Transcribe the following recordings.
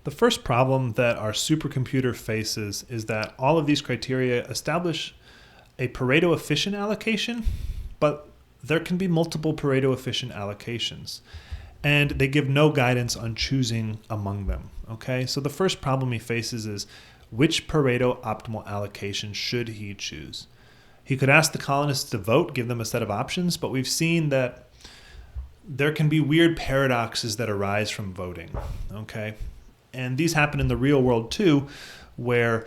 The first problem that our supercomputer faces is that all of these criteria establish a Pareto efficient allocation, but there can be multiple Pareto efficient allocations. And they give no guidance on choosing among them. Okay, so the first problem he faces is which Pareto optimal allocation should he choose? He could ask the colonists to vote, give them a set of options, but we've seen that there can be weird paradoxes that arise from voting. Okay, and these happen in the real world too, where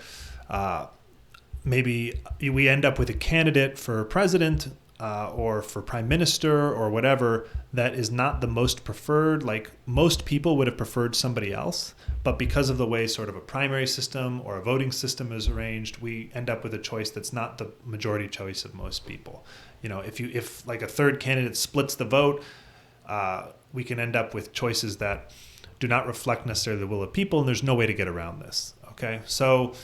maybe we end up with a candidate for president or for prime minister or whatever that is not the most preferred. Like most people would have preferred somebody else, but because of the way sort of a primary system or a voting system is arranged, we end up with a choice that's not the majority choice of most people. You know, if like a third candidate splits the vote, we can end up with choices that do not reflect necessarily the will of people, and there's no way to get around this. Okay, so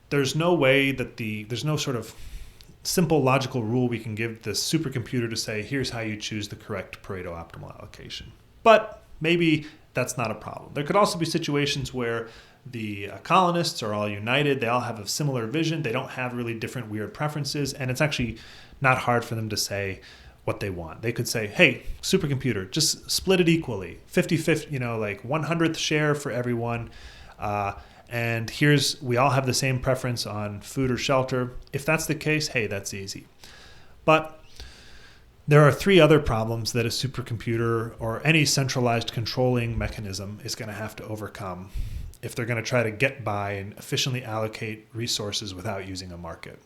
there's no way that there's no sort of simple logical rule we can give the supercomputer to say, here's how you choose the correct Pareto optimal allocation. But maybe that's not a problem. There could also be situations where the colonists are all united. They all have a similar vision. They don't have really different weird preferences. And it's actually not hard for them to say what they want. They could say, hey, supercomputer, just split it equally, 50-50, like 100th share for everyone. And we all have the same preference on food or shelter. If that's the case, hey, that's easy. But there are three other problems that a supercomputer or any centralized controlling mechanism is going to have to overcome if they're going to try to get by and efficiently allocate resources without using a market.